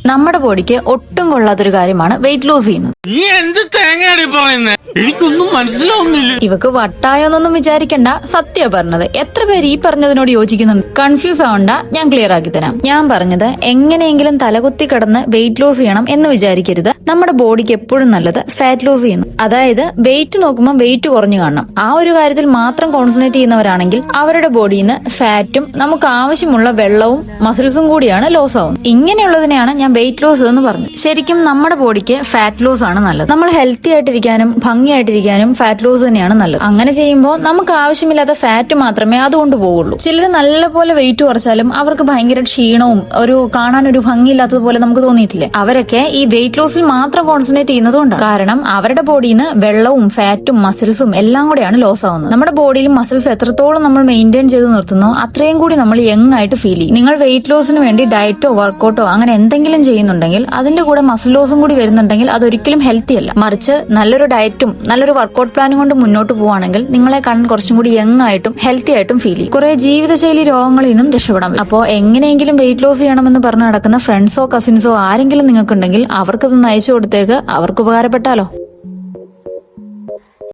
നമ്മുടെ ബോഡിക്ക് ഒട്ടും കൊള്ളാത്തൊരു കാര്യമാണ് വെയിറ്റ് ലോസ് ചെയ്യുന്നത്. നീ എന്ത് തേങ്ങയാടി പറയുന്നേ? എനിക്കൊന്നും മനസ്സിലാവുന്നില്ല. ഇവക്ക് വട്ടായോന്നൊന്നും വിചാരിക്കണ്ട, സത്യ പറഞ്ഞത്. എത്ര പേര് ഈ പറഞ്ഞതിനോട് യോജിക്കുന്നുണ്ട്? കൺഫ്യൂസ് ആവണ്ട, ഞാൻ ക്ലിയർ ആക്കി തരാം. ഞാൻ പറഞ്ഞത് എങ്ങനെയെങ്കിലും തലകുത്തി കിടന്ന് വെയിറ്റ് ലോസ് ചെയ്യണം എന്ന് വിചാരിക്കരുത്. നമ്മുടെ ബോഡിക്ക് എപ്പോഴും നല്ലത് ഫാറ്റ് ലോസ് ചെയ്യുന്നു. അതായത് വെയിറ്റ് നോക്കുമ്പോൾ വെയിറ്റ് കുറഞ്ഞു കാണണം. ആ ഒരു കാര്യത്തിൽ മാത്രം കോൺസെൻട്രേറ്റ് ചെയ്യുന്നവരാണെങ്കിൽ അവരുടെ ബോഡിയിൽ നിന്ന് ഫാറ്റും നമുക്ക് ആവശ്യമുള്ള വെള്ളവും മസിൽസും കൂടിയാണ് ലോസ് ആവുന്നത്. ഇങ്ങനെയുള്ളതിനെയാണ് ഞാൻ വെയിറ്റ് ലോസ് എന്ന് പറഞ്ഞത്. ശരിക്കും നമ്മുടെ ബോഡിക്ക് ഫാറ്റ് ലോസ് ആണ് നല്ലത്. നമ്മൾ ഹെൽത്തി ആയിട്ടിരിക്കാനും ഭംഗിയായിട്ടിരിക്കാനും ഫാറ്റ് ലോസ് തന്നെയാണ് നല്ലത്. അങ്ങനെ ചെയ്യുമ്പോൾ നമുക്ക് ആവശ്യമില്ലാത്ത ഫാറ്റ് മാത്രമേ അതുകൊണ്ട് പോവുള്ളൂ. ചിലർ നല്ലപോലെ വെയിറ്റ് കുറച്ചാലും അവർക്ക് ഭയങ്കര ക്ഷീണവും കാണാനൊരു ഭംഗിയില്ലാത്തതുപോലെ നമുക്ക് തോന്നിയിട്ടില്ലേ? അവരൊക്കെ ഈ വെയിറ്റ് ലോസിൽ മാത്രം കോൺസെൻട്രേറ്റ് ചെയ്യുന്നതുകൊണ്ടാണ്. കാരണം അവരുടെ ബോഡിയിൽ നിന്ന് വെള്ളവും ഫാറ്റും മസിൽസും എല്ലാം കൂടെയാണ് ലോസ് ആവുന്നത്. നമ്മുടെ ബോഡിയിൽ മസിൽസ് എത്രത്തോളം നമ്മൾ മെയിൻറ്റെയിൻ ചെയ്ത് നിർത്തുന്നോ അത്രയും കൂടി നമ്മൾ യങ് ആയിട്ട് ഫീൽ ചെയ്യും. നിങ്ങൾ വെയിറ്റ് ലോസിന് വേണ്ടി ഡയറ്റോ വർക്കൗട്ടോ അങ്ങനെ എന്തെങ്കിലും ചെയ്യുന്നുണ്ടെങ്കിൽ അതിന്റെ കൂടെ മസിൽ ലോസും കൂടി വരുന്നുണ്ടെങ്കിൽ അതൊരിക്കലും ഹെൽത്തി അല്ല. മറിച്ച് നല്ലൊരു ഡയറ്റും നല്ലൊരു വർക്കൗട്ട് പ്ലാനും കൊണ്ട് മുന്നോട്ട് പോവുകയാണെങ്കിൽ നിങ്ങളെ കാണാൻ കുറച്ചും കൂടി യങ് ആയിട്ടും ഹെൽത്തി ആയിട്ടും ഫീൽ ചെയ്യും. കുറെ ജീവിതശൈലി രോഗങ്ങളിൽ നിന്നും രക്ഷപ്പെടാൻ പറ്റും. അപ്പോൾ എങ്ങനെയെങ്കിലും വെയിറ്റ് ലോസ് ചെയ്യണമെന്ന് പറഞ്ഞ് നടക്കുന്ന ഫ്രണ്ട്സോ കസിൻസോ ആരെങ്കിലും നിങ്ങൾക്കുണ്ടെങ്കിൽ അവർക്കതൊന്ന് അയച്ചു കൊടുത്തേക്ക്. അവർക്ക് ഉപകാരപ്പെട്ടാലോ.